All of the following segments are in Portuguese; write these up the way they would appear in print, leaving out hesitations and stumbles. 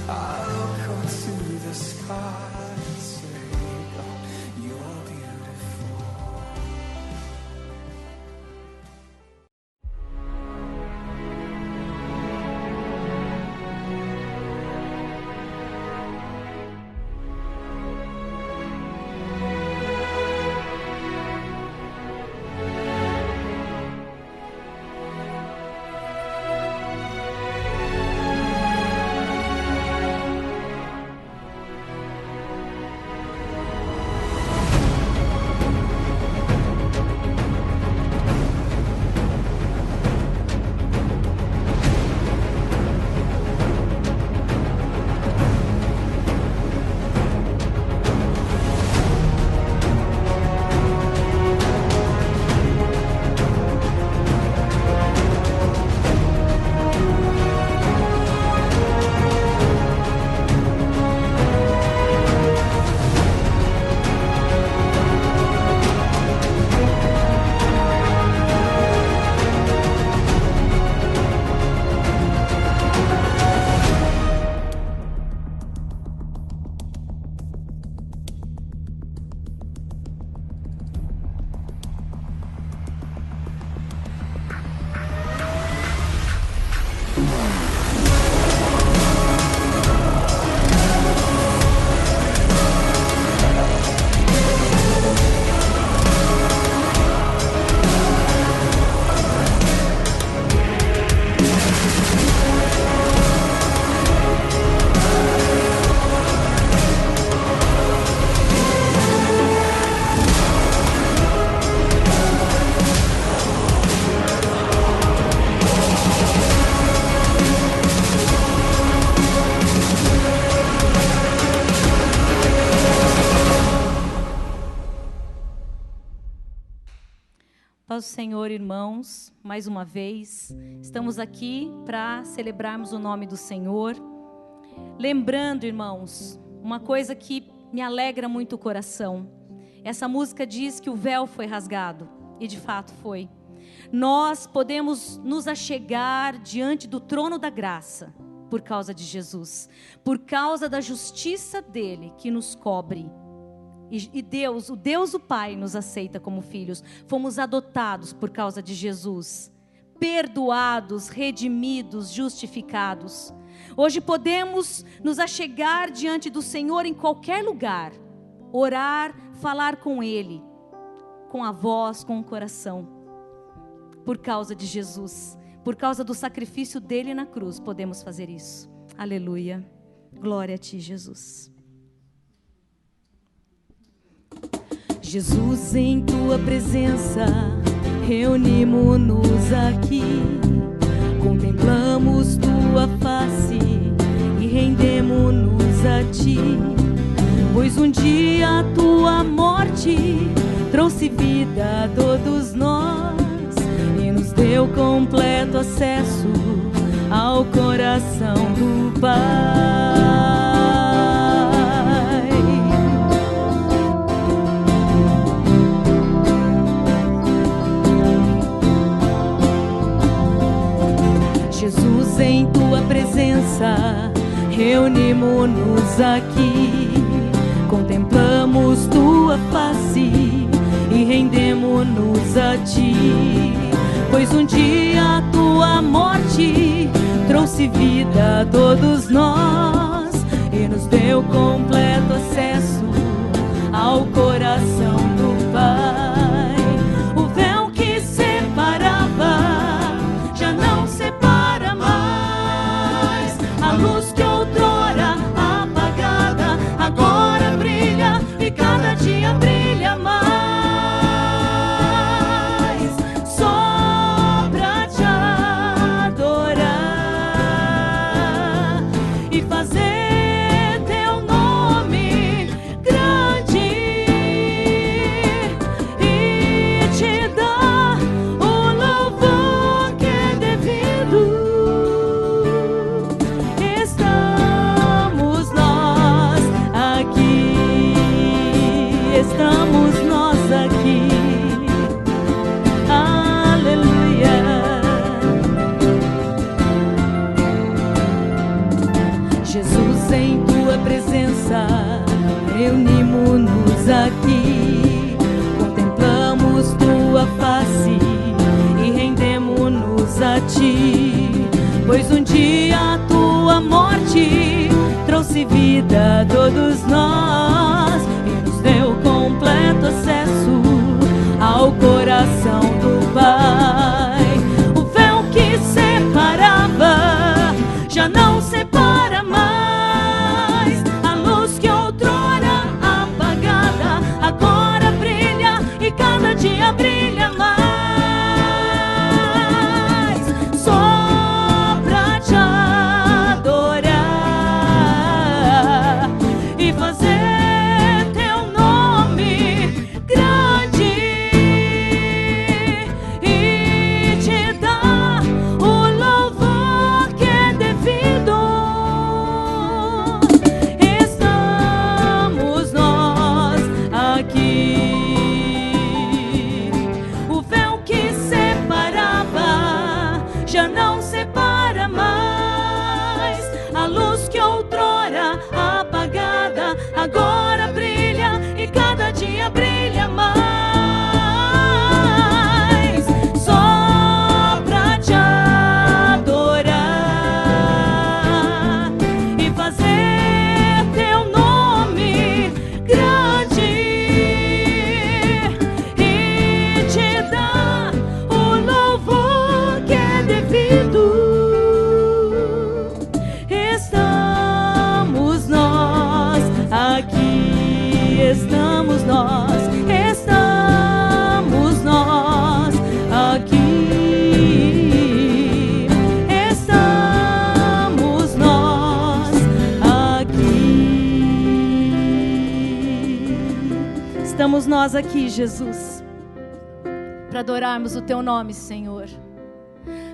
I look up to the sky and say, oh, you're beautiful. Paz do Senhor, irmãos, mais uma vez, estamos aqui para celebrarmos o nome do Senhor. Lembrando, irmãos, uma coisa que me alegra muito o coração. Essa música diz que o véu foi rasgado, e de fato foi. Nós podemos nos achegar diante do trono da graça, por causa de Jesus, por causa da justiça dele que nos cobre. E Deus, o Pai, nos aceita como filhos. Fomos adotados por causa de Jesus, perdoados, redimidos, justificados. Hoje podemos nos achegar diante do Senhor em qualquer lugar, orar, falar com Ele, com a voz, com o coração, por causa de Jesus, por causa do sacrifício dele na cruz, podemos fazer isso. Aleluia, glória a Ti, Jesus. Jesus, em Tua presença, reunimos-nos aqui, contemplamos Tua face e rendemos-nos a Ti, pois um dia a Tua morte trouxe vida a todos nós e nos deu completo acesso ao coração do Pai. Jesus, em Tua presença, reunimos-nos aqui, contemplamos Tua face e rendemos-nos a Ti, pois um dia a Tua morte trouxe vida a todos nós e nos deu completo acesso ao coração do Pai. O véu que separava já não separa mais. A luz que outrora apagada agora brilha e cada dia brilha mais. Só pra te adorar e fazer Teu nome grande e te dar o louvor que é devido. Estamos nós aqui, estamos nós aqui. Aleluia. Jesus, em tua presença, reunimos-nos aqui, contemplamos tua face e rendemos-nos a ti, pois um dia a tua morte trouxe vida a todos nós e nos deu completo acesso ao coração do Pai. O véu que separava já não separa mais. A luz que outrora apagada agora brilha e cada dia brilha mais. Só pra te adorar e fazer teu nome grande e te dar o louvor que é devido. Estamos nós aqui. O véu que separava já não separa mais. A luz que outrora apagada agora brilha e cada dia brilha mais. Só pra te adorar e fazer teu nome grande e te dar o louvor que é devido. Estamos nós aqui, estamos nós aqui, estamos nós aqui. Estamos nós aqui, Jesus, para adorarmos o teu nome, Senhor,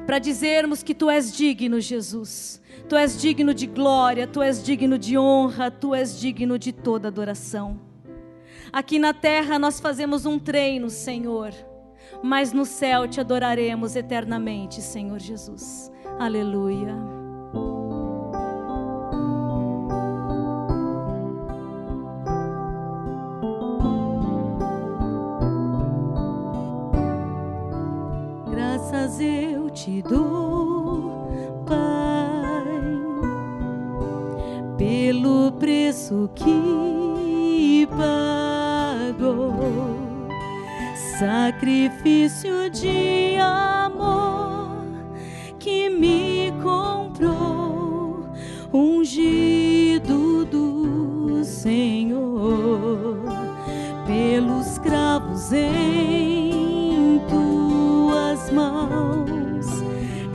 para dizermos que tu és digno, Jesus. Tu és digno de glória, tu és digno de honra, tu és digno de toda adoração. Aqui na terra nós fazemos um treino, Senhor, mas no céu te adoraremos eternamente, Senhor Jesus. Aleluia. Graças eu te dou, Pai, pelo preço que pagou, sacrifício de amor que me comprou, ungido do Senhor, pelos cravos em tuas mãos.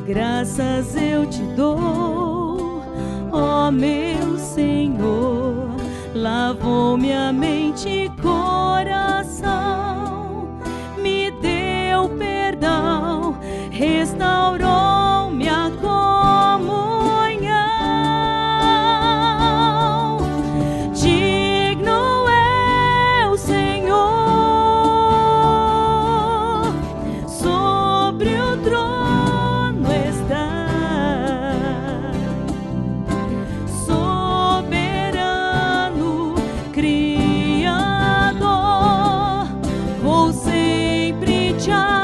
Graças eu te dou, ó meu Senhor, lavou minha mente e coração, me deu perdão, restaurou minha comunhão. Digno é o Senhor, sobre o trono está, soberano Criador, vou sempre te adorar.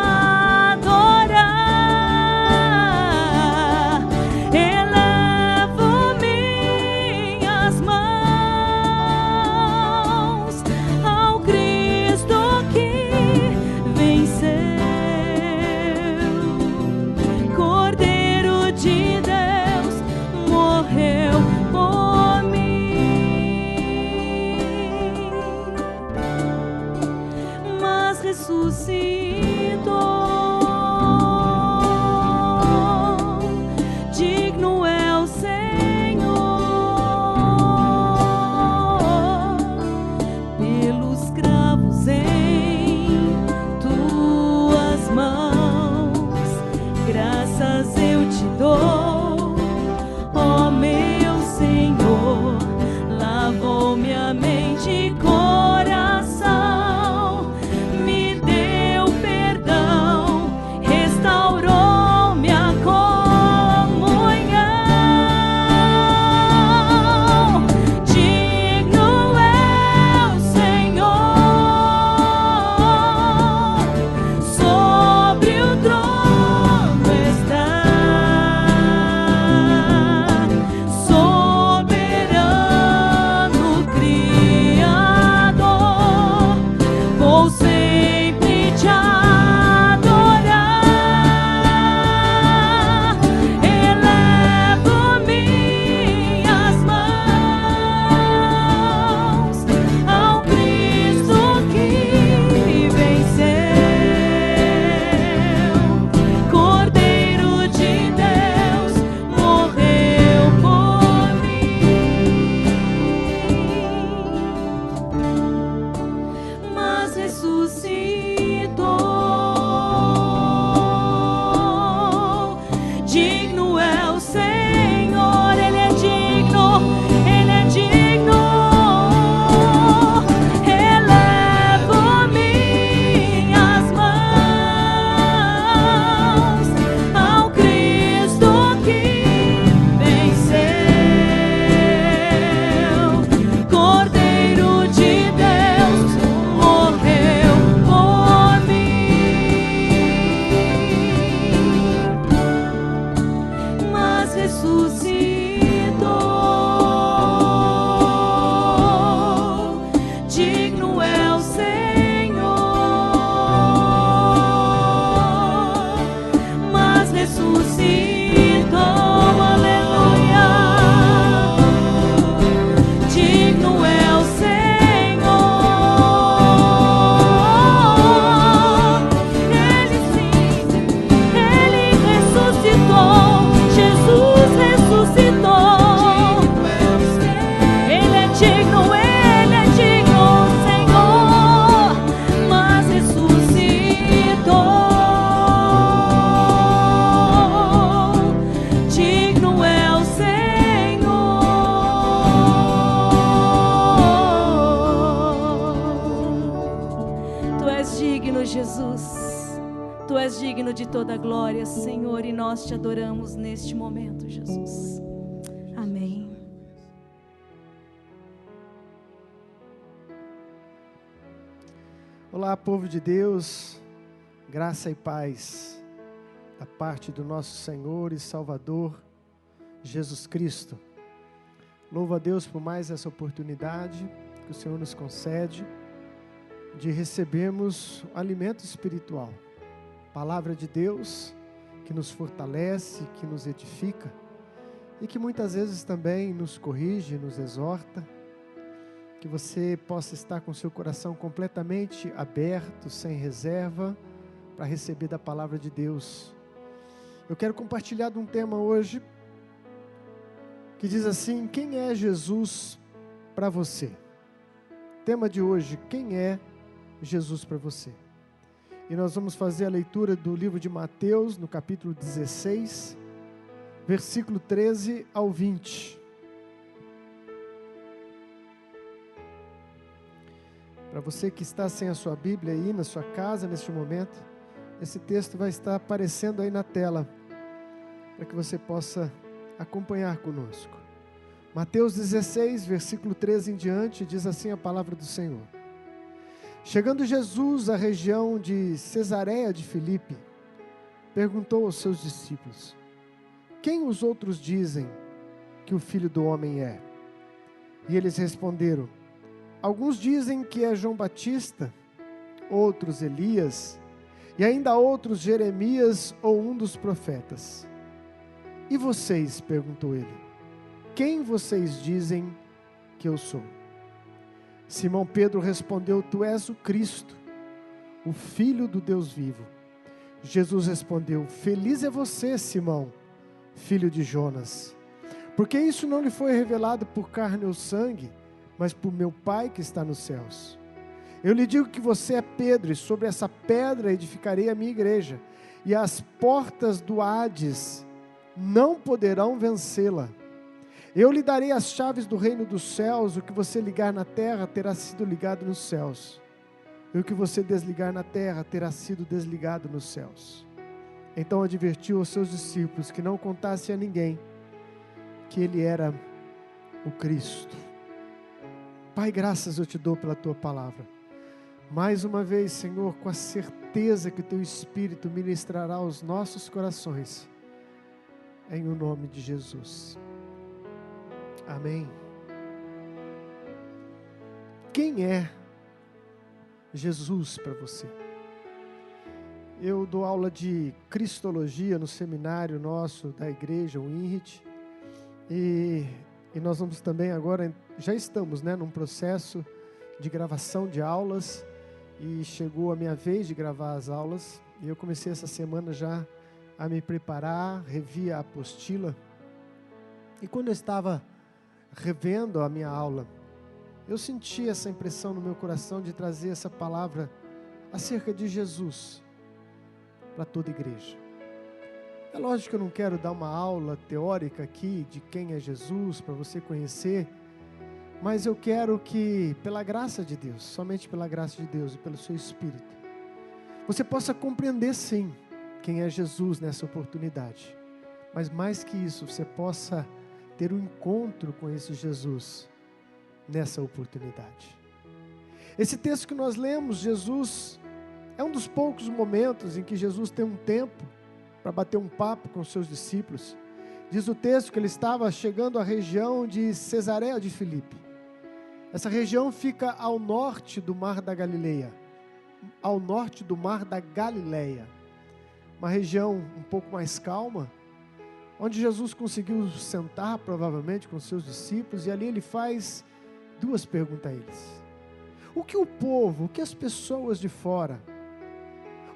és digno de toda glória, Senhor, e nós te adoramos neste momento, Jesus. Amém. Olá, povo de Deus, graça e paz da parte do nosso Senhor e Salvador, Jesus Cristo. Louvo a Deus por mais essa oportunidade que o Senhor nos concede de recebermos o alimento espiritual, palavra de Deus que nos fortalece, que nos edifica e que muitas vezes também nos corrige, nos exorta. Que você possa estar com seu coração completamente aberto, sem reserva, para receber da palavra de Deus. Eu quero compartilhar de um tema hoje que diz assim: quem é Jesus para você? Tema de hoje: quem é Jesus para você? E nós vamos fazer a leitura do livro de Mateus, no capítulo 16, versículo 13 ao 20. Para você que está sem a sua Bíblia aí na sua casa neste momento, esse texto vai estar aparecendo aí na tela, para que você possa acompanhar conosco. Mateus 16, versículo 13 em diante, diz assim a palavra do Senhor. Chegando Jesus à região de Cesareia de Filipe, perguntou aos seus discípulos: quem os outros dizem que o Filho do Homem é? E eles responderam: alguns dizem que é João Batista, outros Elias, e ainda outros Jeremias ou um dos profetas. E vocês? Perguntou ele. Quem vocês dizem que eu sou? Simão Pedro respondeu: tu és o Cristo, o Filho do Deus vivo. Jesus respondeu: feliz é você, Simão, filho de Jonas, porque isso não lhe foi revelado por carne ou sangue, mas por meu Pai que está nos céus. Eu lhe digo que você é Pedro, e sobre essa pedra edificarei a minha igreja, e as portas do Hades não poderão vencê-la. Eu lhe darei as chaves do reino dos céus. O que você ligar na terra terá sido ligado nos céus, e o que você desligar na terra terá sido desligado nos céus. Então advertiu aos seus discípulos que não contassem a ninguém que ele era o Cristo. Pai, graças eu te dou pela tua palavra. Mais uma vez, Senhor, com a certeza que o teu Espírito ministrará aos nossos corações, em o nome de Jesus. Amém. Quem é Jesus para você? Eu dou aula de Cristologia no seminário nosso da igreja, o INRIT, e nós vamos também agora, já estamos num processo de gravação de aulas, e chegou a minha vez de gravar as aulas, e eu comecei essa semana já a me preparar, revi a apostila, e quando eu estava revendo a minha aula, eu senti essa impressão no meu coração de trazer essa palavra acerca de Jesus para toda a igreja. É lógico que eu não quero dar uma aula teórica aqui de quem é Jesus para você conhecer, mas eu quero que, pela graça de Deus, somente pela graça de Deus e pelo seu Espírito, você possa compreender sim quem é Jesus nessa oportunidade, mas mais que isso, você possa ter um encontro com esse Jesus nessa oportunidade. Esse texto que nós lemos, Jesus, é um dos poucos momentos em que Jesus tem um tempo para bater um papo com os seus discípulos. Diz o texto que ele estava chegando à região de Cesareia de Filipe. Essa região fica ao norte do Mar da Galileia, ao norte do Mar da Galileia, uma região um pouco mais calma, onde Jesus conseguiu sentar provavelmente com seus discípulos, e ali ele faz duas perguntas a eles. O que o povo, o que as pessoas de fora,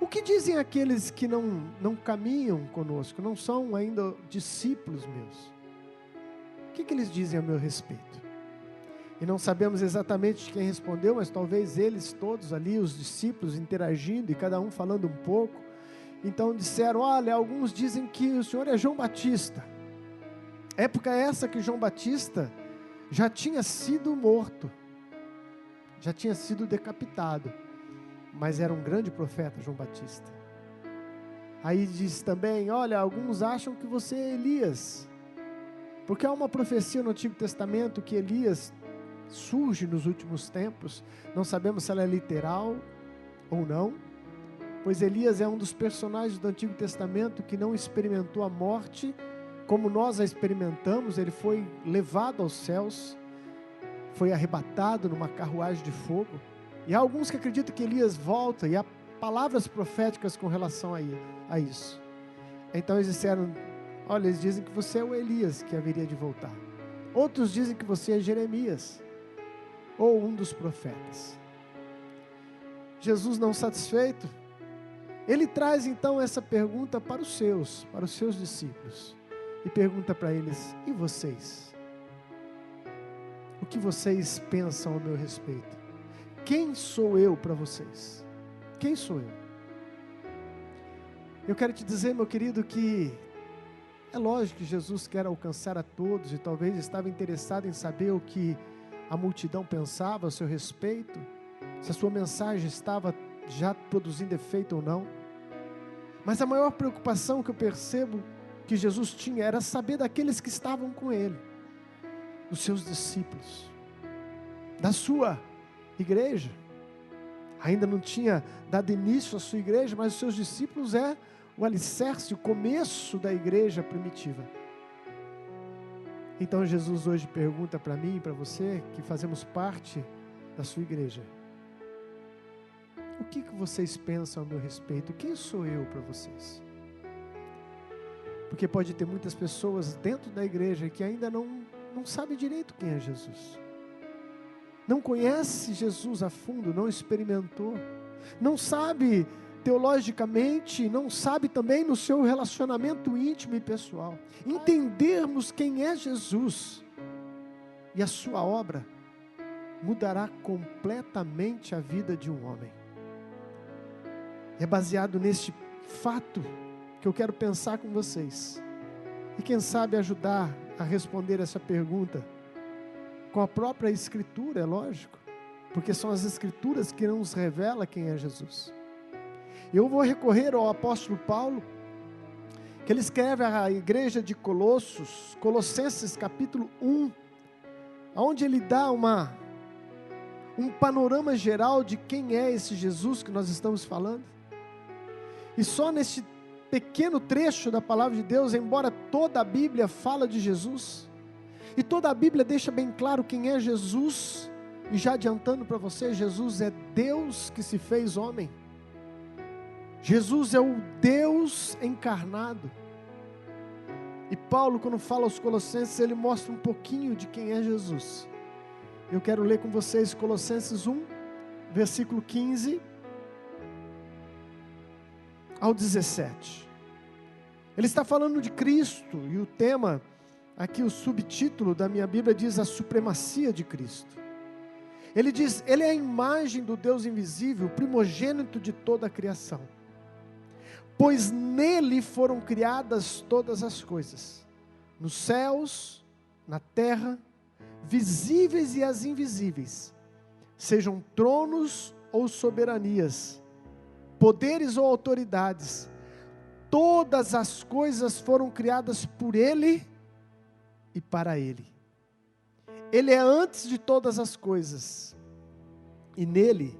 o que dizem aqueles que não caminham conosco, não são ainda discípulos meus? O que eles dizem a meu respeito? E não sabemos exatamente quem respondeu, mas talvez eles todos ali, os discípulos, interagindo e cada um falando um pouco. Então disseram: olha, alguns dizem que o Senhor é João Batista. Época essa que João Batista já tinha sido morto, já tinha sido decapitado, mas era um grande profeta, João Batista. Aí diz também, olha, alguns acham que você é Elias, porque há uma profecia no Antigo Testamento que Elias surge nos últimos tempos. Não sabemos se ela é literal ou não, pois Elias é um dos personagens do Antigo Testamento que não experimentou a morte como nós a experimentamos. Ele foi levado aos céus, foi arrebatado numa carruagem de fogo, e há alguns que acreditam que Elias volta, e há palavras proféticas com relação a isso. Então eles disseram, olha, eles dizem que você é o Elias que haveria de voltar. Outros dizem que você é Jeremias, ou um dos profetas. Jesus, não satisfeito, ele traz então essa pergunta para os seus discípulos, e pergunta para eles, e vocês? O que vocês pensam ao meu respeito? Quem sou eu para vocês? Quem sou eu? Eu quero te dizer, meu querido, que é lógico que Jesus quer alcançar a todos, e talvez estava interessado em saber o que a multidão pensava a seu respeito, se a sua mensagem estava já produzindo efeito ou não. Mas a maior preocupação que eu percebo que Jesus tinha era saber daqueles que estavam com ele, dos seus discípulos, da sua igreja. Ainda não tinha dado início à sua igreja, mas os seus discípulos é o alicerce, o começo da igreja primitiva. Então Jesus hoje pergunta para mim e para você, que fazemos parte da sua igreja, o que vocês pensam a meu respeito? Quem sou eu para vocês? Porque pode ter muitas pessoas dentro da igreja que ainda não sabem direito quem é Jesus. Não conhece Jesus a fundo, não experimentou, não sabe teologicamente, não sabe também no seu relacionamento íntimo e pessoal. Entendermos quem é Jesus e a sua obra mudará completamente a vida de um homem. É baseado neste fato que eu quero pensar com vocês, e quem sabe ajudar a responder essa pergunta com a própria Escritura, é lógico, porque são as Escrituras que nos revelam quem é Jesus. Eu vou recorrer ao apóstolo Paulo, que ele escreve à igreja de Colossenses capítulo 1, onde ele dá um panorama geral de quem é esse Jesus que nós estamos falando. E só neste pequeno trecho da palavra de Deus, embora toda a Bíblia fala de Jesus, e toda a Bíblia deixa bem claro quem é Jesus, e já adiantando para você, Jesus é Deus que se fez homem. Jesus é o Deus encarnado. E Paulo, quando fala aos Colossenses, ele mostra um pouquinho de quem é Jesus. Eu quero ler com vocês Colossenses 1, versículo 15 ao 17. Ele está falando de Cristo, e o tema, aqui o subtítulo da minha Bíblia diz a supremacia de Cristo. Ele diz, ele é a imagem do Deus invisível, primogênito de toda a criação. Pois nele foram criadas todas as coisas, nos céus, na terra, visíveis e as invisíveis, sejam tronos ou soberanias, poderes ou autoridades, todas as coisas foram criadas por ele e para ele. Ele é antes de todas as coisas, e nele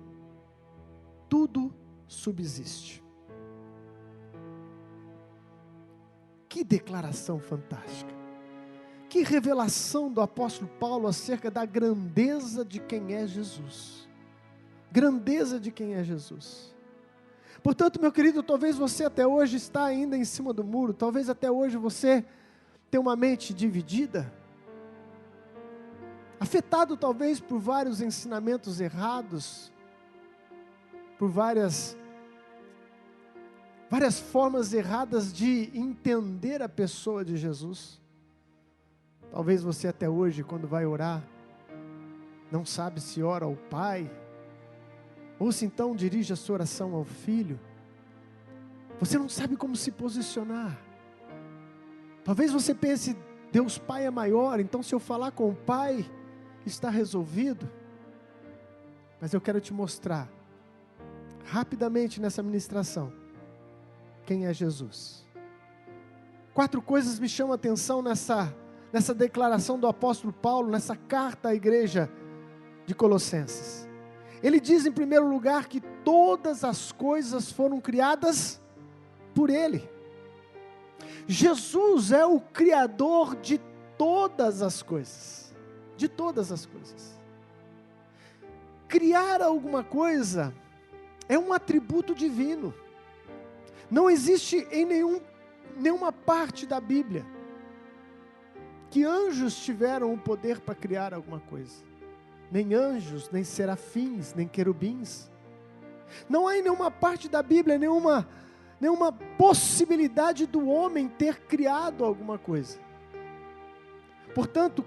tudo subsiste. Que declaração fantástica, que revelação do apóstolo Paulo acerca da grandeza de quem é Jesus, grandeza de quem é Jesus. Portanto, meu querido, talvez você até hoje está ainda em cima do muro, talvez até hoje você tem uma mente dividida, afetado talvez por vários ensinamentos errados, por várias formas erradas de entender a pessoa de Jesus. Talvez você até hoje, quando vai orar, não sabe se ora ao Pai, ou se então dirige a sua oração ao Filho. Você não sabe como se posicionar. Talvez você pense, Deus Pai é maior, então se eu falar com o Pai, está resolvido. Mas eu quero te mostrar, rapidamente nessa ministração, quem é Jesus. 4 coisas me chamam a atenção nessa declaração do apóstolo Paulo, nessa carta à igreja de Colossenses. Ele diz em primeiro lugar que todas as coisas foram criadas por Ele. Jesus é o Criador de todas as coisas. De todas as coisas. Criar alguma coisa é um atributo divino. Não existe em nenhuma parte da Bíblia que anjos tiveram o poder para criar alguma coisa. Nem anjos, nem serafins, nem querubins. Não há em nenhuma parte da Bíblia nenhuma possibilidade do homem ter criado alguma coisa. Portanto,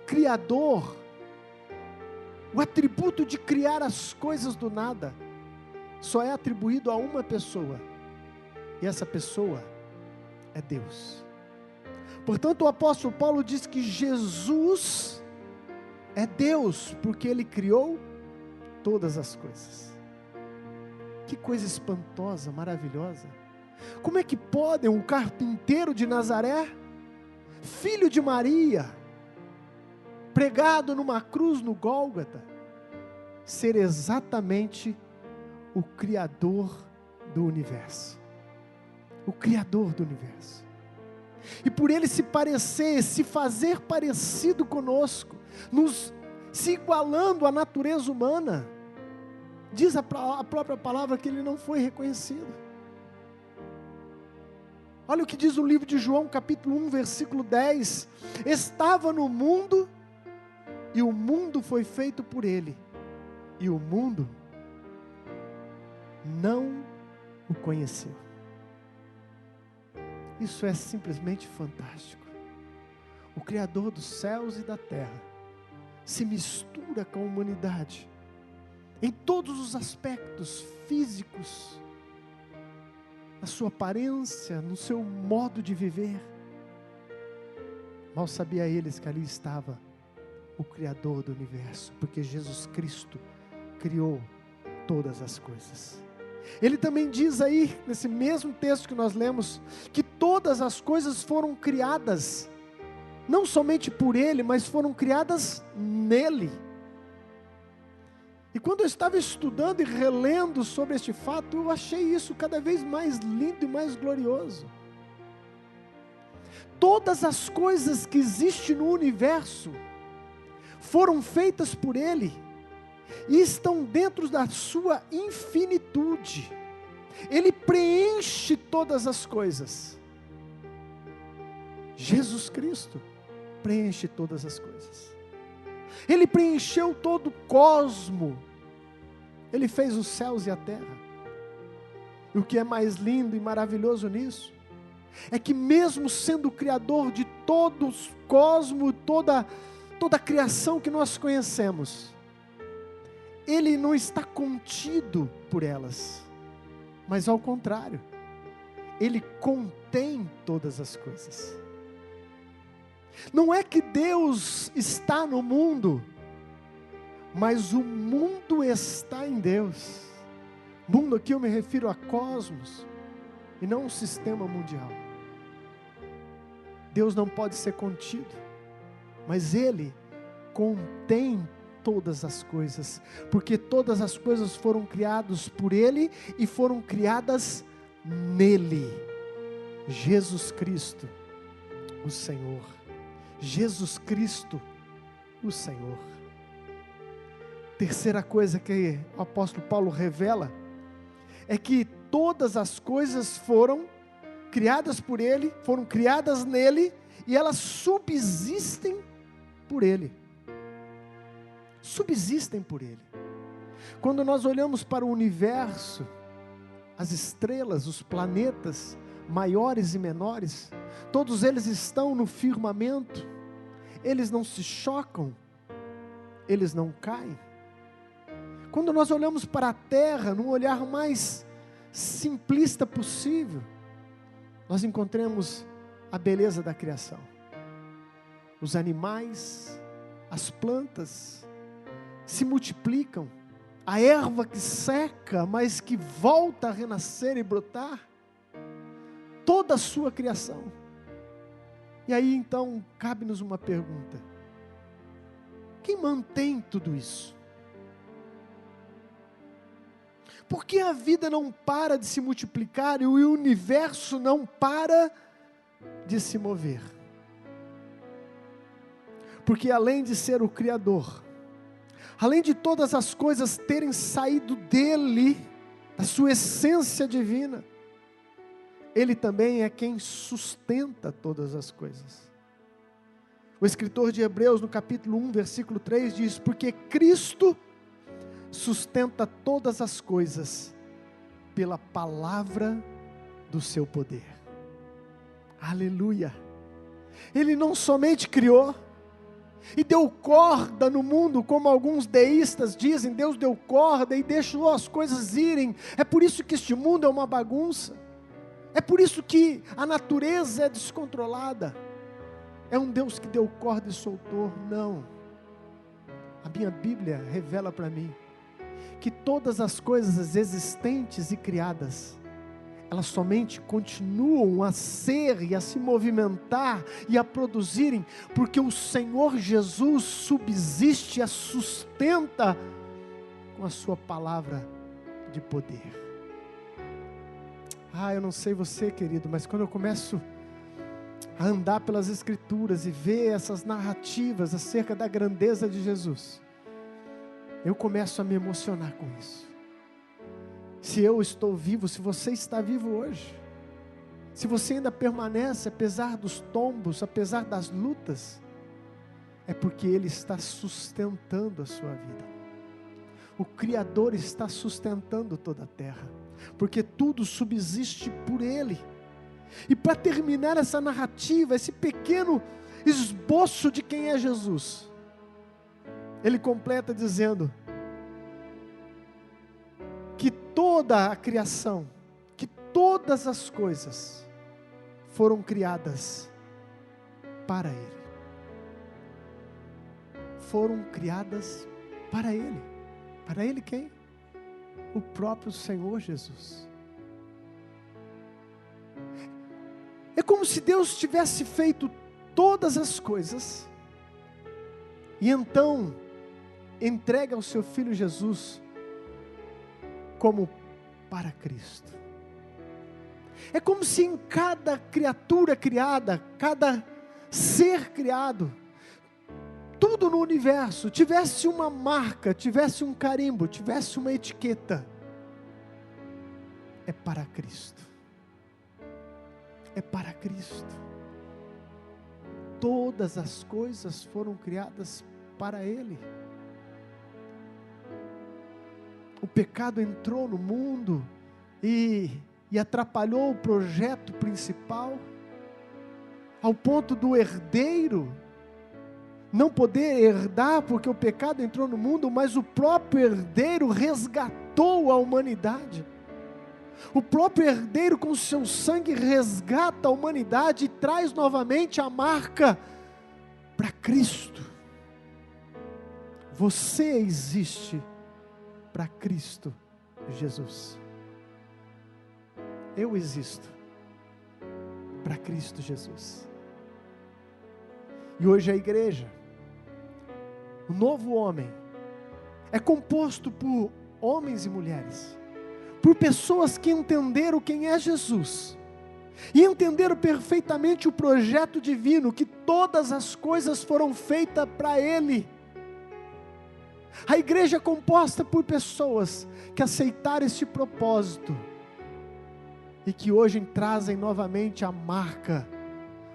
Criador, o atributo de criar as coisas do nada, só é atribuído a uma pessoa. E essa pessoa é Deus. Portanto, o apóstolo Paulo diz que Jesus é Deus, porque Ele criou todas as coisas. Que coisa espantosa, maravilhosa. Como é que pode um carpinteiro de Nazaré, filho de Maria, pregado numa cruz no Gólgota, ser exatamente o Criador do universo? O Criador do universo. E por Ele se parecer, se fazer parecido conosco, se igualando à natureza humana, diz a própria palavra que Ele não foi reconhecido. Olha o que diz o livro de João, capítulo 1, versículo 10. Estava no mundo, e o mundo foi feito por Ele, e o mundo não o conheceu. Isso é simplesmente fantástico. O Criador dos céus e da terra se mistura com a humanidade, em todos os aspectos físicos, na sua aparência, no seu modo de viver. Mal sabia eles que ali estava o Criador do universo, porque Jesus Cristo criou todas as coisas. Ele também diz aí, nesse mesmo texto que nós lemos, que todas as coisas foram criadas, não somente por Ele, mas foram criadas nele. E quando eu estava estudando e relendo sobre este fato, eu achei isso cada vez mais lindo e mais glorioso. Todas as coisas que existem no universo foram feitas por Ele e estão dentro da sua infinitude. Ele preenche todas as coisas. Jesus Cristo preenche todas as coisas. Ele preencheu todo o cosmo. Ele fez os céus e a terra. E o que é mais lindo e maravilhoso nisso é que mesmo sendo o Criador de todo o cosmo, toda a criação que nós conhecemos, Ele não está contido por elas, mas ao contrário, Ele contém todas as coisas. Não é que Deus está no mundo, mas o mundo está em Deus. Mundo aqui eu me refiro a cosmos, e não um sistema mundial. Deus não pode ser contido, mas Ele contém todas as coisas, porque todas as coisas foram criadas por Ele e foram criadas nele. Jesus Cristo, o Senhor. Jesus Cristo, o Senhor. Terceira coisa que o apóstolo Paulo revela é que todas as coisas foram criadas por Ele, foram criadas nele e elas subsistem por Ele. Subsistem por Ele. Quando nós olhamos para o universo, as estrelas, os planetas, maiores e menores, todos eles estão no firmamento, eles não se chocam, eles não caem. Quando nós olhamos para a terra, num olhar mais simplista possível, nós encontramos a beleza da criação. Os animais, as plantas se multiplicam, a erva que seca, mas que volta a renascer e brotar. toda a sua criação. E aí então cabe-nos uma pergunta: quem mantém tudo isso? Por que a vida não para de se multiplicar e o universo não para de se mover? Porque além de ser o Criador, além de todas as coisas terem saído dele, da sua essência divina, Ele também é quem sustenta todas as coisas. O escritor de Hebreus, no capítulo 1, versículo 3, diz: porque Cristo sustenta todas as coisas pela palavra do seu poder. Aleluia! Ele não somente criou e deu corda no mundo, como alguns deístas dizem, Deus deu corda e deixou as coisas irem. É por isso que este mundo é uma bagunça. É por isso que a natureza é descontrolada. É um Deus que deu corda e soltou? Não. A minha Bíblia revela para mim que todas as coisas existentes e criadas, elas somente continuam a ser e a se movimentar e a produzirem, porque o Senhor Jesus subsiste e a sustenta com a sua palavra de poder. Eu não sei você, querido, mas quando eu começo a andar pelas Escrituras e ver essas narrativas acerca da grandeza de Jesus, eu começo a me emocionar com isso. Se eu estou vivo, se você está vivo hoje, se você ainda permanece apesar dos tombos, apesar das lutas, é porque Ele está sustentando a sua vida. O Criador está sustentando toda a terra, porque tudo subsiste por Ele. E para terminar essa narrativa, esse pequeno esboço de quem é Jesus, Ele completa dizendo que toda a criação, que todas as coisas foram criadas para Ele. Foram criadas para Ele. Para Ele quem? O próprio Senhor Jesus. É como se Deus tivesse feito todas as coisas e então entrega ao seu Filho Jesus como para Cristo. É como se em cada criatura criada, cada ser criado, tudo no universo tivesse uma marca, tivesse um carimbo, tivesse uma etiqueta. É para Cristo. É para Cristo. Todas as coisas foram criadas para Ele. O pecado entrou no mundo e atrapalhou o projeto principal, ao ponto do herdeiro não poder herdar, porque o pecado entrou no mundo, mas o próprio herdeiro resgatou a humanidade. O próprio herdeiro com seu sangue resgata a humanidade e traz novamente a marca para Cristo. Você existe para Cristo Jesus. Eu existo para Cristo Jesus. E hoje a igreja, o novo homem, é composto por homens e mulheres, por pessoas que entenderam quem é Jesus, e entenderam perfeitamente o projeto divino, que todas as coisas foram feitas para Ele. A igreja é composta por pessoas que aceitaram este propósito, e que hoje trazem novamente a marca,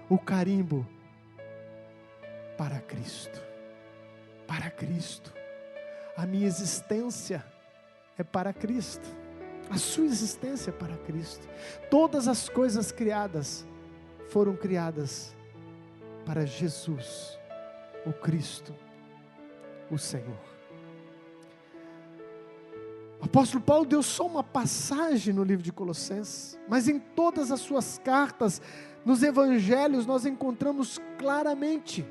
o carimbo, para Cristo. Para Cristo. A minha existência é para Cristo. A sua existência é para Cristo. Todas as coisas criadas foram criadas para Jesus, o Cristo, o Senhor. O apóstolo Paulo deu só uma passagem no livro de Colossenses, mas em todas as suas cartas, nos evangelhos, nós encontramos claramente,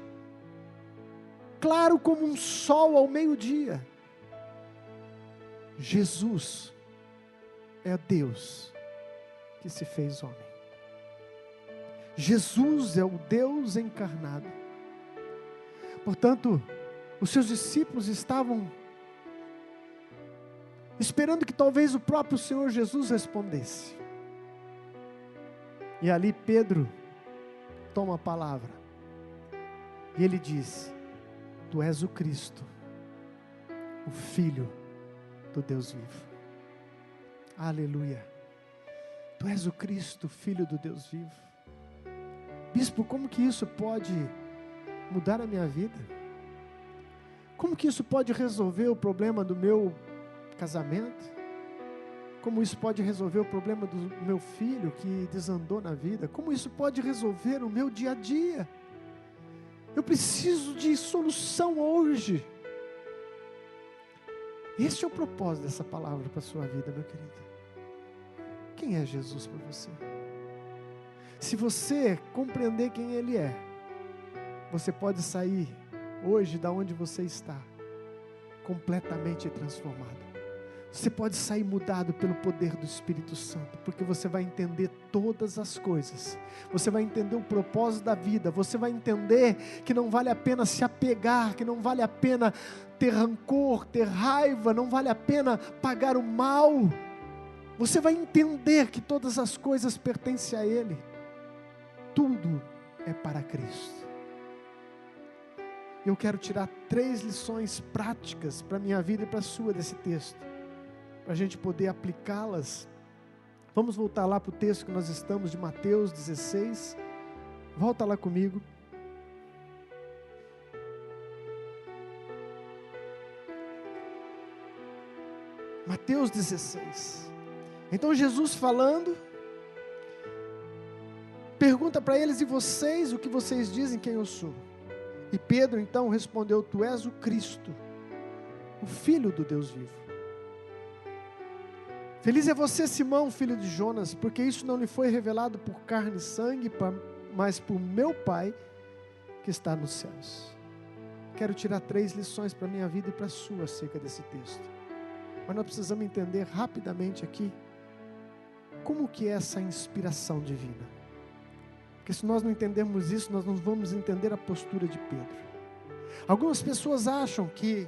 claro como um sol ao meio-dia, Jesus é Deus que se fez homem. Jesus é o Deus encarnado. Portanto, os seus discípulos estavam esperando que talvez o próprio Senhor Jesus respondesse. E ali Pedro toma a palavra. E ele diz: Tu és o Cristo, o Filho do Deus vivo. Aleluia. Tu és o Cristo, Filho do Deus vivo. Bispo, como que isso pode mudar a minha vida? Como que isso pode resolver o problema do meu casamento? Como isso pode resolver o problema do meu filho que desandou na vida? Como isso pode resolver o meu dia a dia? Eu preciso de solução hoje. Este é o propósito dessa palavra para a sua vida, meu querido. Quem é Jesus para você? Se você compreender quem Ele é, você pode sair hoje da onde você está, completamente transformado. Você pode sair mudado pelo poder do Espírito Santo, porque você vai entender todas as coisas. Você vai entender o propósito da vida. Você vai entender que não vale a pena se apegar, que não vale a pena ter rancor, ter raiva, não vale a pena pagar o mal. Você vai entender que todas as coisas pertencem a Ele. Tudo é para Cristo. Eu quero tirar 3 lições práticas para a minha vida e para a sua desse texto, para a gente poder aplicá-las. Vamos voltar lá para o texto que nós estamos, de Mateus 16. Volta lá comigo. Mateus 16. Então Jesus falando, pergunta para eles: e vocês, o que vocês dizem quem eu sou? E Pedro então respondeu: Tu és o Cristo, o Filho do Deus vivo. Feliz é você, Simão, filho de Jonas, porque isso não lhe foi revelado por carne e sangue, mas por meu Pai que está nos céus. Quero tirar 3 lições para a minha vida e para a sua acerca desse texto. Mas nós precisamos entender rapidamente aqui como que é essa inspiração divina. Porque se nós não entendermos isso, nós não vamos entender a postura de Pedro. Algumas pessoas acham que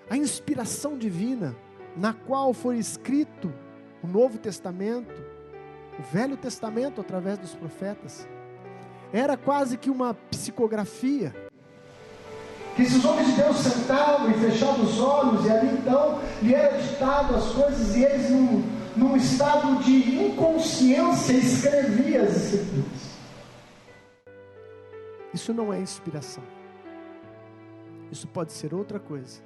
a inspiração divina, na qual foi escrito o Novo Testamento, o Velho Testamento através dos profetas, era quase que uma psicografia, que esses homens de Deus sentavam e fechavam os olhos, e ali então lhe era ditado as coisas, e eles num estado de inconsciência escreviam as Escrituras. Isso não é inspiração. Isso pode ser outra coisa.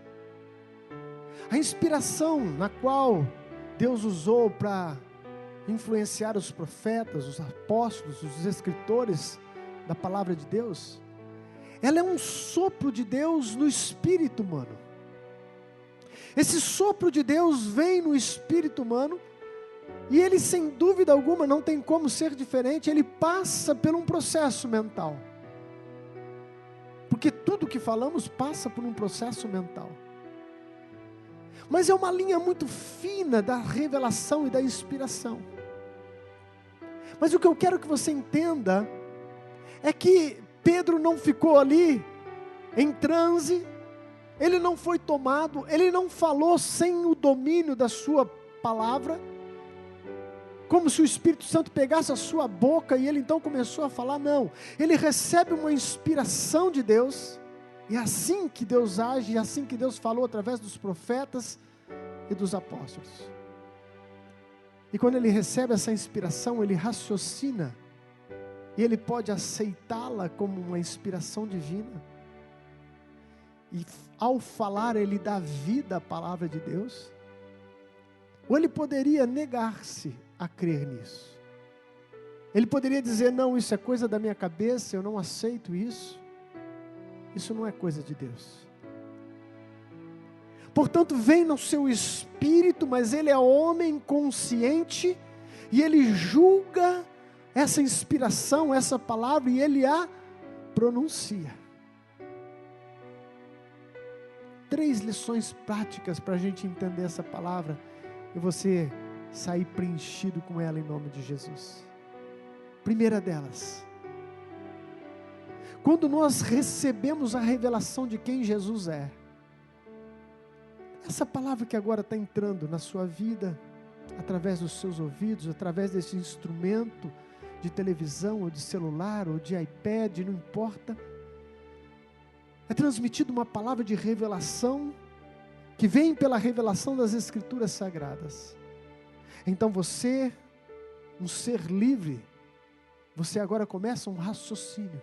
A inspiração na qual Deus usou para influenciar os profetas, os apóstolos, os escritores da palavra de Deus, ela é um sopro de Deus no espírito humano. Esse sopro de Deus vem no espírito humano, e ele, sem dúvida alguma, não tem como ser diferente. Ele passa por um processo mental, porque tudo que falamos passa por um processo mental. Mas é uma linha muito fina da revelação e da inspiração. Mas o que eu quero que você entenda é que Pedro não ficou ali em transe, ele não foi tomado, ele não falou sem o domínio da sua palavra, como se o Espírito Santo pegasse a sua boca e ele então começou a falar. Não, ele recebe uma inspiração de Deus, e é assim que Deus age, e é assim que Deus falou através dos profetas e dos apóstolos. E quando ele recebe essa inspiração, ele raciocina, e ele pode aceitá-la como uma inspiração divina, e ao falar ele dá vida à palavra de Deus, ou ele poderia negar-se a crer nisso. Ele poderia dizer: não, isso é coisa da minha cabeça, eu não aceito isso. Isso não é coisa de Deus. Portanto, vem no seu espírito, mas ele é homem consciente, e ele julga essa inspiração, essa palavra, e ele a pronuncia. 3 lições práticas para a gente entender essa palavra, e você sair preenchido com ela em nome de Jesus. Primeira delas, quando nós recebemos a revelação de quem Jesus é, essa palavra que agora está entrando na sua vida, através dos seus ouvidos, através desse instrumento de televisão, ou de celular, ou de iPad, não importa, é transmitida uma palavra de revelação, que vem pela revelação das Escrituras Sagradas. Então você, um ser livre, você agora começa um raciocínio.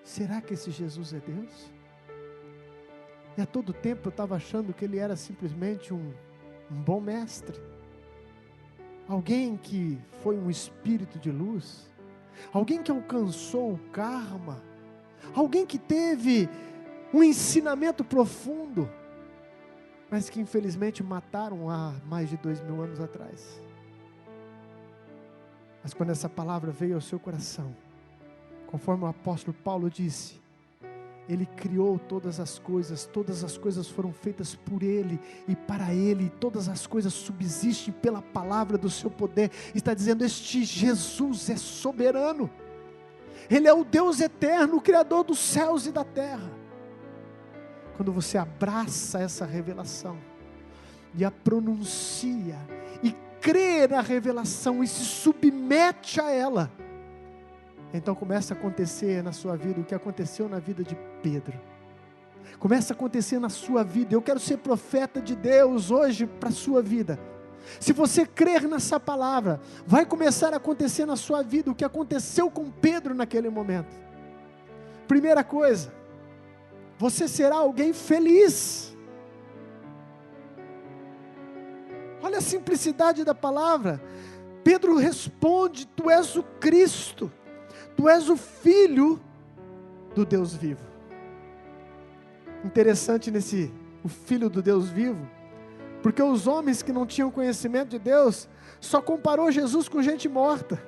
Será que esse Jesus é Deus? E a todo tempo eu estava achando que ele era simplesmente um bom mestre. Alguém que foi um espírito de luz. Alguém que alcançou o karma. Alguém que teve um ensinamento profundo. Mas que infelizmente mataram há mais de 2000 anos atrás. Mas quando essa palavra veio ao seu coração, conforme o apóstolo Paulo disse, Ele criou todas as coisas foram feitas por Ele e para Ele, todas as coisas subsistem pela palavra do seu poder. Está dizendo, este Jesus é soberano, Ele é o Deus eterno, o Criador dos céus e da terra. Quando você abraça essa revelação, e a pronuncia, e crê na revelação, e se submete a ela, então começa a acontecer na sua vida o que aconteceu na vida de Pedro. Começa a acontecer na sua vida. Eu quero ser profeta de Deus hoje para a sua vida. Se você crer nessa palavra, vai começar a acontecer na sua vida o que aconteceu com Pedro naquele momento. Primeira coisa, você será alguém feliz. Olha a simplicidade da palavra. Pedro responde, tu és o Cristo. Tu és o Filho do Deus vivo. Interessante o Filho do Deus vivo, porque os homens que não tinham conhecimento de Deus, só comparou Jesus com gente morta.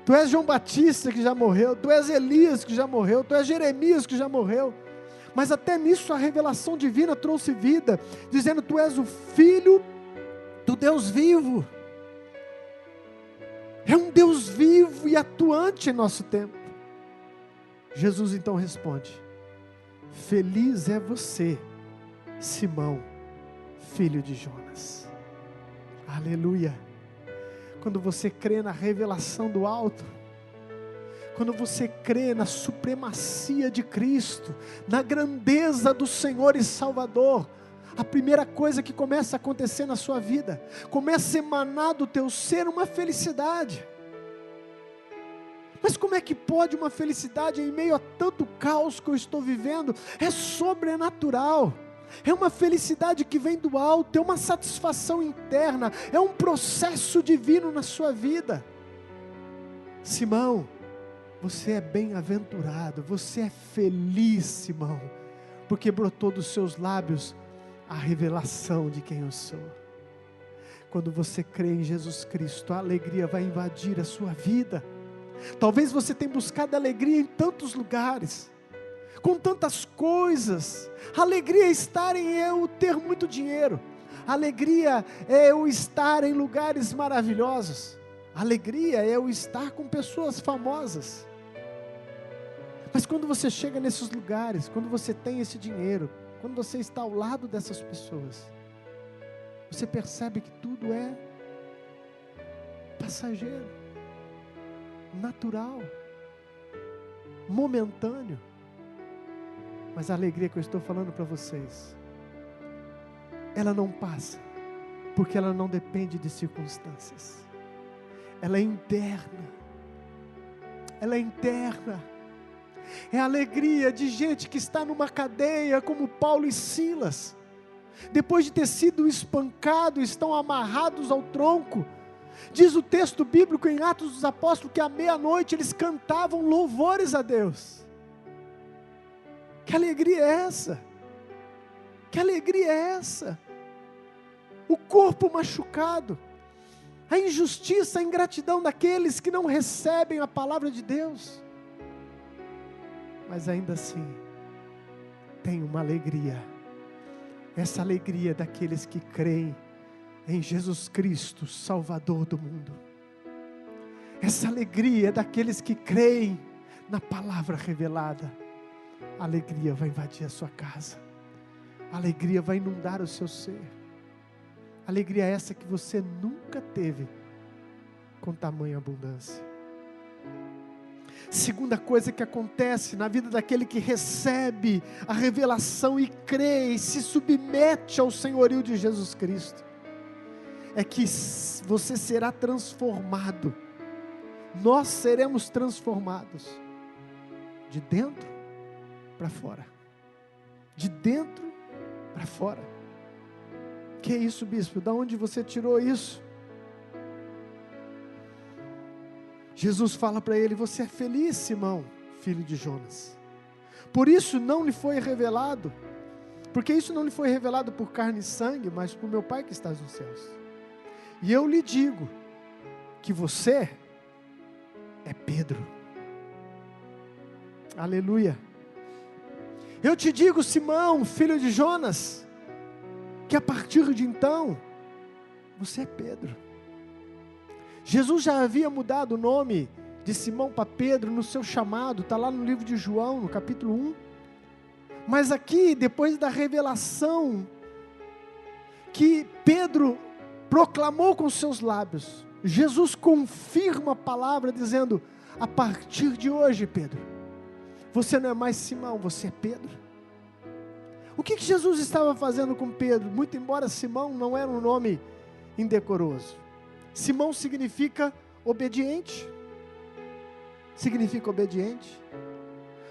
Tu és João Batista que já morreu, tu és Elias que já morreu, tu és Jeremias que já morreu. Mas até nisso a revelação divina trouxe vida, dizendo, tu és o Filho do Deus vivo. É um Deus vivo e atuante em nosso tempo. Jesus então responde, feliz é você, Simão, filho de Jonas. Aleluia. Quando você crê na revelação do alto, quando você crê na supremacia de Cristo, na grandeza do Senhor e Salvador, a primeira coisa que começa a acontecer na sua vida, começa a emanar do teu ser uma felicidade. Mas como é que pode uma felicidade em meio a tanto caos que eu estou vivendo? É sobrenatural, é uma felicidade que vem do alto, é uma satisfação interna, é um processo divino na sua vida. Simão, você é bem-aventurado, você é feliz, Simão, porque brotou dos seus lábios a revelação de quem eu sou. Quando você crê em Jesus Cristo, a alegria vai invadir a sua vida. Talvez você tenha buscado alegria em tantos lugares, com tantas coisas. Alegria é estar em eu ter muito dinheiro. Alegria é eu estar em lugares maravilhosos. Alegria é eu estar com pessoas famosas. Mas quando você chega nesses lugares, quando você tem esse dinheiro, quando você está ao lado dessas pessoas, você percebe que tudo é passageiro, natural, momentâneo. Mas a alegria que eu estou falando para vocês, ela não passa, porque ela não depende de circunstâncias. Ela é interna. Ela é interna. É a alegria de gente que está numa cadeia, como Paulo e Silas. Depois de ter sido espancado, estão amarrados ao tronco. Diz o texto bíblico em Atos dos Apóstolos que à meia-noite eles cantavam louvores a Deus. Que alegria é essa? Que alegria é essa? O corpo machucado, a injustiça, a ingratidão daqueles que não recebem a palavra de Deus. Mas ainda assim, tem uma alegria. Essa alegria daqueles que creem em Jesus Cristo, Salvador do mundo. Essa alegria daqueles que creem na palavra revelada, a alegria vai invadir a sua casa. A alegria vai inundar o seu ser. Alegria essa que você nunca teve com tamanha abundância. Segunda coisa que acontece na vida daquele que recebe a revelação e crê e se submete ao senhorio de Jesus Cristo, é que você será transformado. Nós seremos transformados de dentro para fora. De dentro para fora. Que é isso, bispo? Da onde você tirou isso? Jesus fala para ele: você é feliz, Simão, filho de Jonas. Por isso não lhe foi revelado, porque isso não lhe foi revelado por carne e sangue, mas por meu Pai que está nos céus. E eu lhe digo que você é Pedro. Aleluia. Eu te digo, Simão, filho de Jonas, que a partir de então, você é Pedro. Jesus já havia mudado o nome de Simão para Pedro no seu chamado, está lá no livro de João, no capítulo 1. Mas aqui, depois da revelação que Pedro proclamou com seus lábios, Jesus confirma a palavra dizendo: a partir de hoje, Pedro, você não é mais Simão, você é Pedro. O que Jesus estava fazendo com Pedro? Muito embora Simão não era um nome indecoroso. Simão significa obediente. Significa obediente.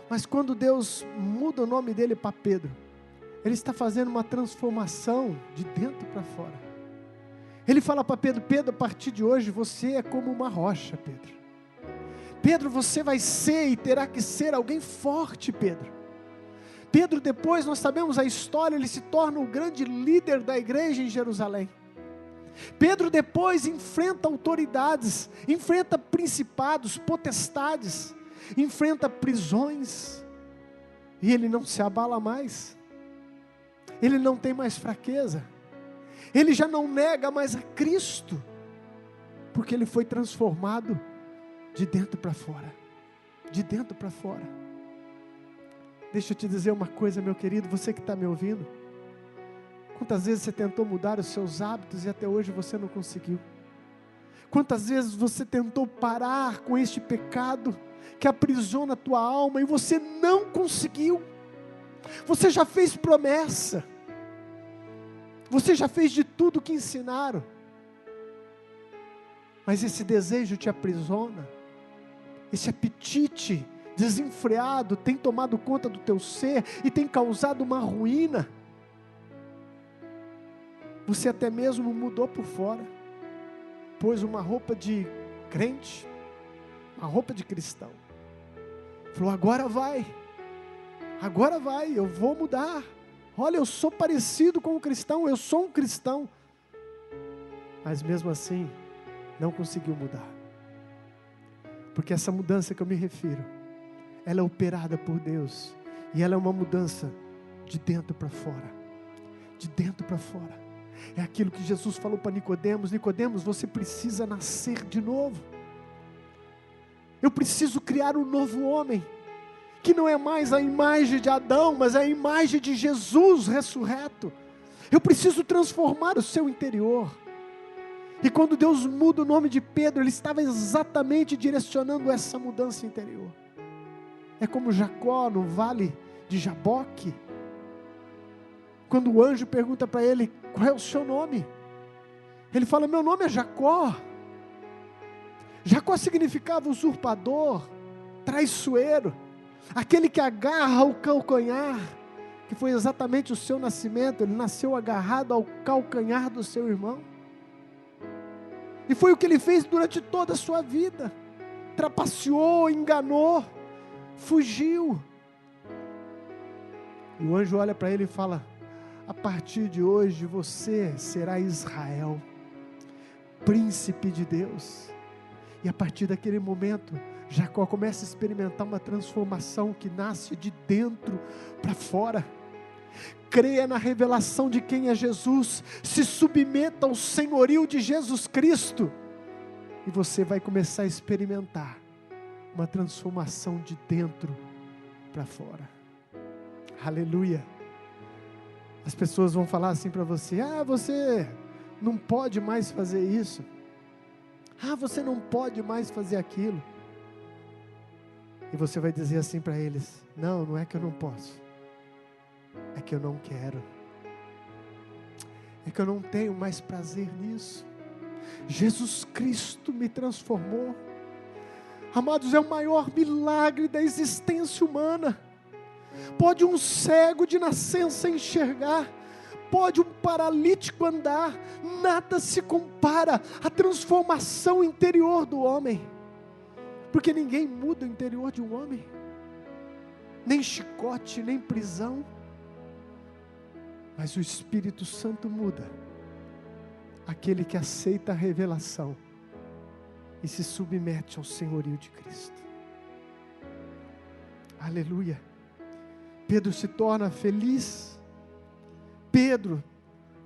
Mas quando Deus muda o nome dele para Pedro, Ele está fazendo uma transformação de dentro para fora. Ele fala para Pedro: Pedro, a partir de hoje você é como uma rocha, Pedro. Pedro, você vai ser e terá que ser alguém forte, Pedro. Pedro, depois nós sabemos a história, ele se torna o grande líder da igreja em Jerusalém. Pedro depois enfrenta autoridades, enfrenta principados, potestades, enfrenta prisões, e ele não se abala mais, ele não tem mais fraqueza, ele já não nega mais a Cristo, porque ele foi transformado de dentro para fora, de dentro para fora. Deixa eu te dizer uma coisa, meu querido, você que está me ouvindo. Quantas vezes você tentou mudar os seus hábitos e até hoje você não conseguiu? Quantas vezes você tentou parar com este pecado que aprisiona a tua alma e você não conseguiu? Você já fez promessa, você já fez de tudo que ensinaram, mas esse desejo te aprisiona, esse apetite desenfreado tem tomado conta do teu ser e tem causado uma ruína. Você até mesmo mudou por fora, pôs uma roupa de crente, uma roupa de cristão, falou: agora vai, eu vou mudar. Olha, eu sou parecido com um cristão, eu sou um cristão, mas mesmo assim não conseguiu mudar, porque essa mudança que eu me refiro, ela é operada por Deus, e ela é uma mudança de dentro para fora, de dentro para fora. É aquilo que Jesus falou para Nicodemos: Nicodemos, você precisa nascer de novo. Eu preciso criar um novo homem, que não é mais a imagem de Adão, mas a imagem de Jesus ressurreto. Eu preciso transformar o seu interior. E quando Deus muda o nome de Pedro, Ele estava exatamente direcionando essa mudança interior. É como Jacó no vale de Jaboque, quando o anjo pergunta para ele: qual é o seu nome? Ele fala: meu nome é Jacó. Jacó significava usurpador, traiçoeiro, aquele que agarra o calcanhar, que foi exatamente o seu nascimento. Ele nasceu agarrado ao calcanhar do seu irmão, e foi o que ele fez durante toda a sua vida. Trapaceou, enganou, fugiu. E o anjo olha para ele e fala: a partir de hoje você será Israel, príncipe de Deus. E a partir daquele momento, Jacó começa a experimentar uma transformação que nasce de dentro para fora. Creia na revelação de quem é Jesus, se submeta ao senhorio de Jesus Cristo, e você vai começar a experimentar uma transformação de dentro para fora. Aleluia. As pessoas vão falar assim para você: você não pode mais fazer isso. Você não pode mais fazer aquilo. E você vai dizer assim para eles: não é que eu não posso, é que eu não quero, é que eu não tenho mais prazer nisso. Jesus Cristo me transformou. Amados, é o maior milagre da existência humana. Pode um cego de nascença enxergar, pode um paralítico andar, nada se compara à transformação interior do homem, porque ninguém muda o interior de um homem, nem chicote, nem prisão, mas o Espírito Santo muda aquele que aceita a revelação e se submete ao senhorio de Cristo. Aleluia. Pedro se torna feliz. Pedro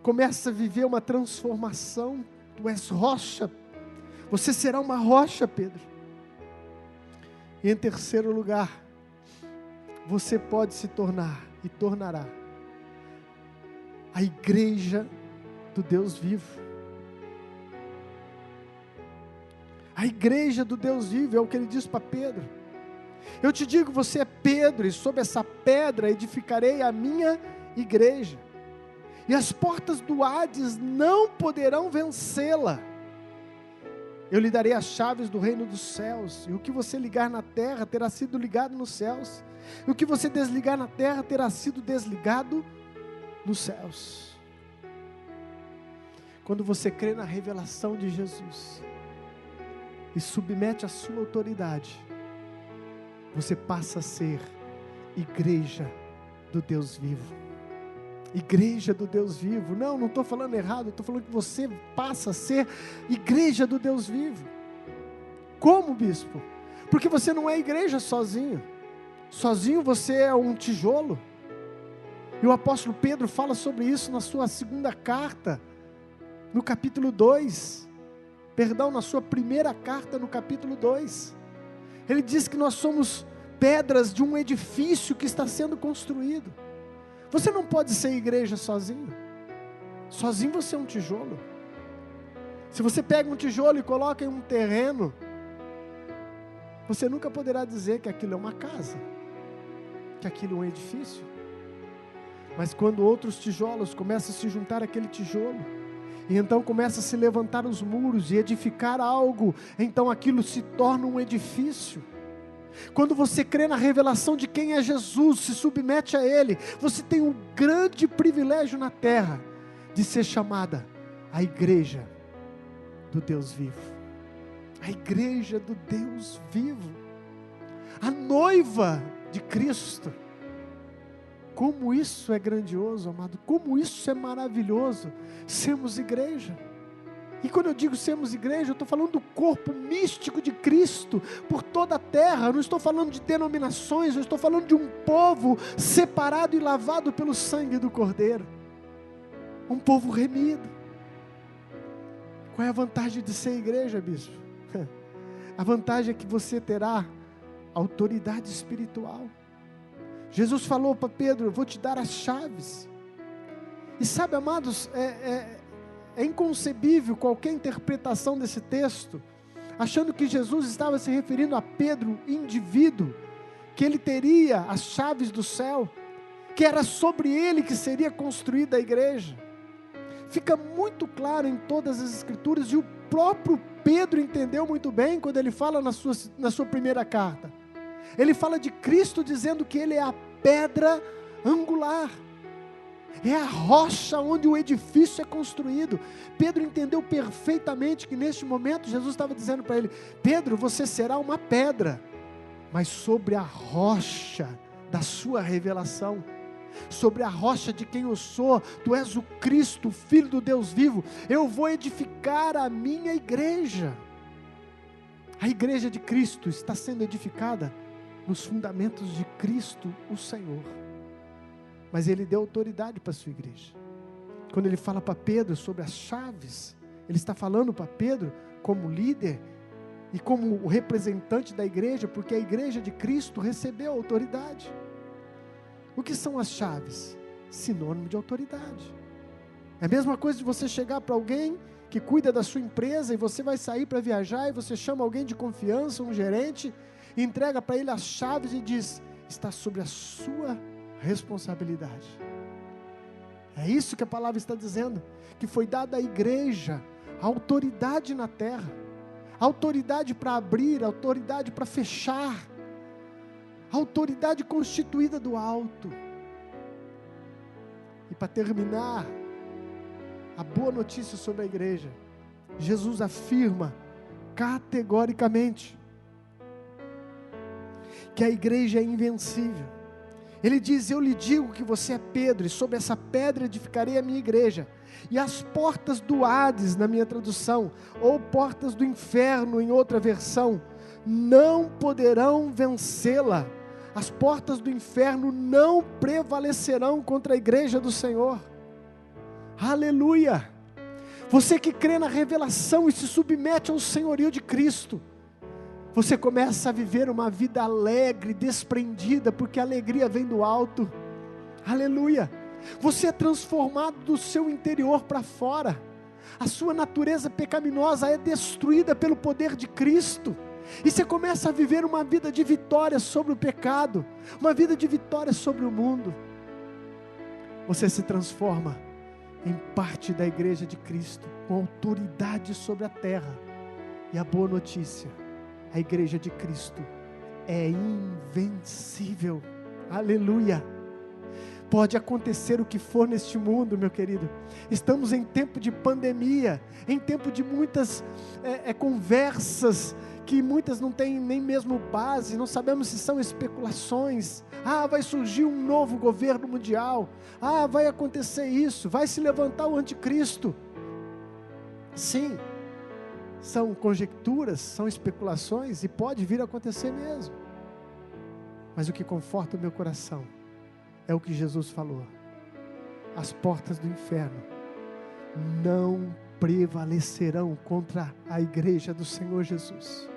começa a viver uma transformação. Tu és rocha, você será uma rocha, Pedro. E em terceiro lugar, você pode se tornar e tornará a igreja do Deus vivo. A igreja do Deus vivo é o que ele diz para Pedro. Eu te digo, você é Pedro, e sobre essa pedra edificarei a minha igreja, e as portas do Hades não poderão vencê-la. Eu lhe darei as chaves do reino dos céus, e o que você ligar na terra terá sido ligado nos céus, e o que você desligar na terra terá sido desligado nos céus. Quando você crê na revelação de Jesus e submete a sua autoridade, você passa a ser igreja do Deus vivo. Igreja do Deus vivo. Não estou falando errado, estou falando que você passa a ser igreja do Deus vivo. Como, bispo? Porque você não é igreja sozinho. Sozinho você é um tijolo. E o apóstolo Pedro fala sobre isso na sua segunda carta, no capítulo 2. Perdão, na sua primeira carta, no capítulo 2. Ele diz que nós somos pedras de um edifício que está sendo construído. Você não pode ser igreja sozinho. Sozinho você é um tijolo. Se você pega um tijolo e coloca em um terreno, você nunca poderá dizer que aquilo é uma casa, que aquilo é um edifício. Mas quando outros tijolos começam a se juntar àquele tijolo, e então começa a se levantar os muros e edificar algo, então aquilo se torna um edifício. Quando você crê na revelação de quem é Jesus, se submete a Ele, você tem um grande privilégio na terra, de ser chamada a igreja do Deus vivo. A igreja do Deus vivo. A noiva de Cristo. Como isso é grandioso, amado, como isso é maravilhoso, sermos igreja. E quando eu digo sermos igreja, eu estou falando do corpo místico de Cristo, por toda a terra. Eu não estou falando de denominações, eu estou falando de um povo separado e lavado pelo sangue do Cordeiro. Um povo remido. Qual é a vantagem de ser igreja, bispo? A vantagem é que você terá autoridade espiritual. Jesus falou para Pedro: eu vou te dar as chaves. E sabe, amados, é inconcebível qualquer interpretação desse texto, achando que Jesus estava se referindo a Pedro, indivíduo, que ele teria as chaves do céu, que era sobre ele que seria construída a igreja. Fica muito claro em todas as escrituras, e o próprio Pedro entendeu muito bem quando ele fala na sua primeira carta. Ele fala de Cristo dizendo que Ele é a pedra angular, é a rocha onde o edifício é construído. Pedro entendeu perfeitamente que neste momento Jesus estava dizendo para ele: Pedro, você será uma pedra, mas sobre a rocha da sua revelação, sobre a rocha de quem eu sou, tu és o Cristo, o Filho do Deus vivo, eu vou edificar a minha igreja. A igreja de Cristo está sendo edificada nos fundamentos de Cristo, o Senhor. Mas Ele deu autoridade para a sua igreja. Quando Ele fala para Pedro sobre as chaves, Ele está falando para Pedro como líder e como o representante da igreja, porque a igreja de Cristo recebeu autoridade. O que são as chaves? Sinônimo de autoridade. É a mesma coisa de você chegar para alguém que cuida da sua empresa e você vai sair para viajar e você chama alguém de confiança, um gerente, e entrega para ele as chaves e diz: está sobre a sua responsabilidade. É isso que a palavra está dizendo, que foi dada à igreja a autoridade na terra, a autoridade para abrir, a autoridade para fechar, a autoridade constituída do alto. E para terminar, a boa notícia sobre a igreja, Jesus afirma categoricamente que a igreja é invencível. Ele diz: eu lhe digo que você é Pedro, e sobre essa pedra edificarei a minha igreja, e as portas do Hades, na minha tradução, ou portas do inferno em outra versão, não poderão vencê-la. As portas do inferno não prevalecerão contra a igreja do Senhor. Aleluia! Você que crê na revelação e se submete ao senhorio de Cristo, você começa a viver uma vida alegre, desprendida, porque a alegria vem do alto. Aleluia! Você é transformado do seu interior para fora. A sua natureza pecaminosa é destruída pelo poder de Cristo. E você começa a viver uma vida de vitória sobre o pecado, uma vida de vitória sobre o mundo. Você se transforma em parte da igreja de Cristo, com autoridade sobre a terra. E a boa notícia: a igreja de Cristo é invencível. Aleluia! Pode acontecer o que for neste mundo, meu querido. Estamos em tempo de pandemia, em tempo de muitas conversas, que muitas não têm nem mesmo base, não sabemos se são especulações. Vai surgir um novo governo mundial. Vai acontecer isso, vai se levantar o anticristo. Sim, são conjecturas, são especulações, e pode vir a acontecer mesmo. Mas o que conforta o meu coração é o que Jesus falou: as portas do inferno não prevalecerão contra a igreja do Senhor Jesus.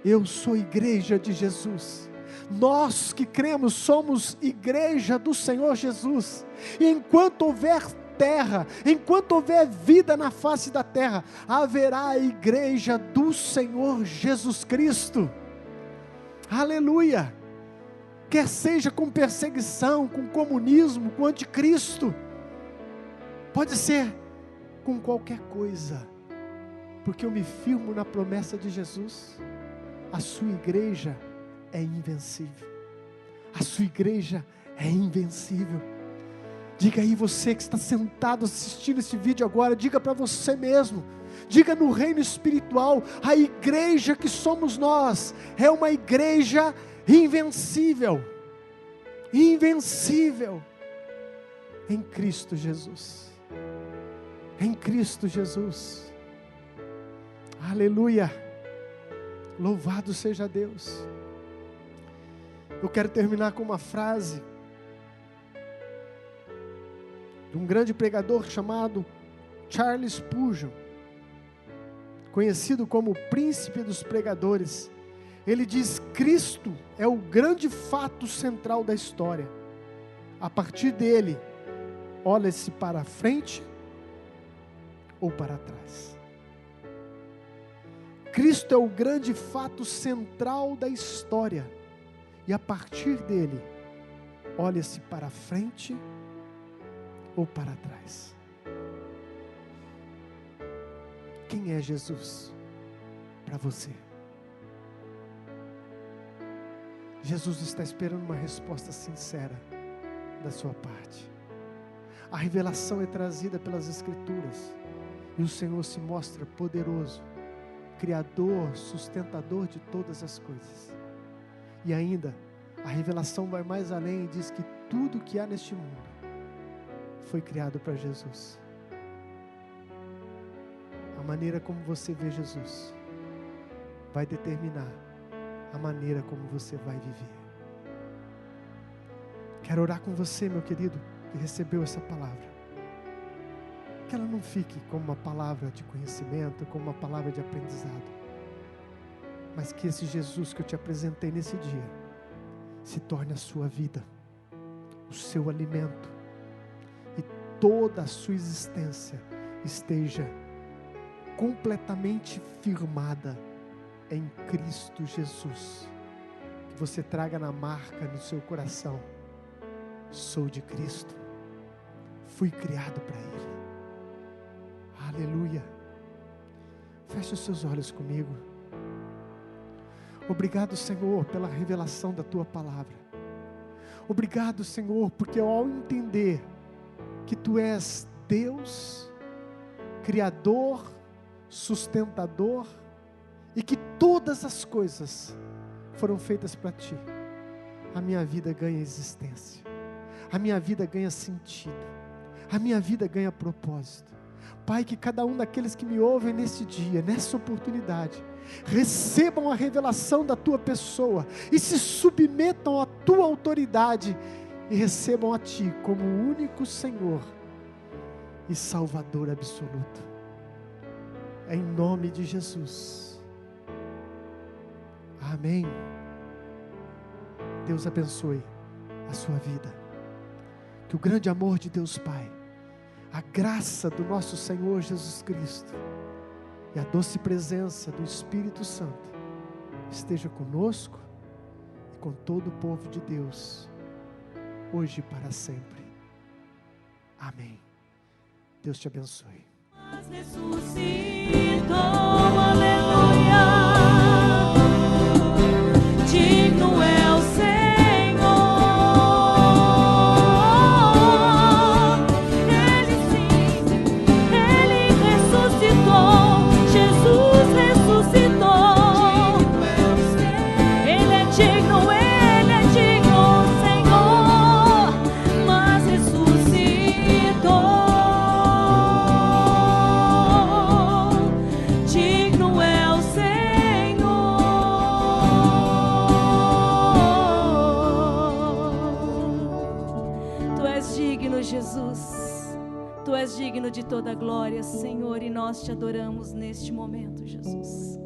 Eu sou igreja de Jesus. Nós que cremos somos igreja do Senhor Jesus. E enquanto houver terra, enquanto houver vida na face da terra, haverá a igreja do Senhor Jesus Cristo. Aleluia! Quer seja com perseguição, com comunismo, com anticristo, pode ser com qualquer coisa, porque eu me firmo na promessa de Jesus. A sua igreja é invencível. A sua igreja é invencível. Diga aí, você que está sentado assistindo esse vídeo agora, diga para você mesmo, diga no reino espiritual: a igreja que somos nós é uma igreja invencível. Invencível em Cristo Jesus. Em Cristo Jesus. Aleluia! Louvado seja Deus. Eu quero terminar com uma frase de um grande pregador chamado Charles Spurgeon, conhecido como o príncipe dos pregadores. Ele diz: Cristo é o grande fato central da história. A partir dele, olha-se para frente ou para trás. Cristo é o grande fato central da história. E a partir dele, olha-se para frente ou para trás. Quem é Jesus para você? Jesus está esperando uma resposta sincera da sua parte. A revelação é trazida pelas Escrituras, e o Senhor se mostra poderoso, Criador, sustentador de todas as coisas. E ainda, a revelação vai mais além e diz que tudo que há neste mundo foi criado para Jesus. A maneira como você vê Jesus vai determinar a maneira como você vai viver. Quero orar com você, meu querido, que recebeu essa palavra. Que ela não fique como uma palavra de conhecimento, como uma palavra de aprendizado, mas que esse Jesus que eu te apresentei nesse dia se torne a sua vida, o seu alimento, e toda a sua existência esteja completamente firmada em Cristo Jesus. Que você traga na marca no seu coração: sou de Cristo, fui criado para Ele. Aleluia. Feche os seus olhos comigo. Obrigado, Senhor, pela revelação da Tua palavra. Obrigado, Senhor, porque ao entender que Tu és Deus, Criador, sustentador, e que todas as coisas foram feitas para Ti, a minha vida ganha existência, a minha vida ganha sentido, a minha vida ganha propósito. Pai, que cada um daqueles que me ouvem nesse dia, nessa oportunidade, recebam a revelação da Tua pessoa e se submetam à Tua autoridade e recebam a Ti como o único Senhor e Salvador absoluto. Em nome de Jesus. Amém. Deus abençoe a sua vida. Que o grande amor de Deus Pai, a graça do nosso Senhor Jesus Cristo e a doce presença do Espírito Santo esteja conosco e com todo o povo de Deus, hoje e para sempre. Amém. Deus te abençoe. Ressuscitou, aleluia. Digno é o Senhor. Ele sim, Ele ressuscitou. Jesus ressuscitou. Ele é digno, Senhor. Mas ressuscitou. Digno é o Senhor. Tu és digno, Jesus. Tu és digno de toda a glória, Senhor, e nós te adoramos neste momento, Jesus.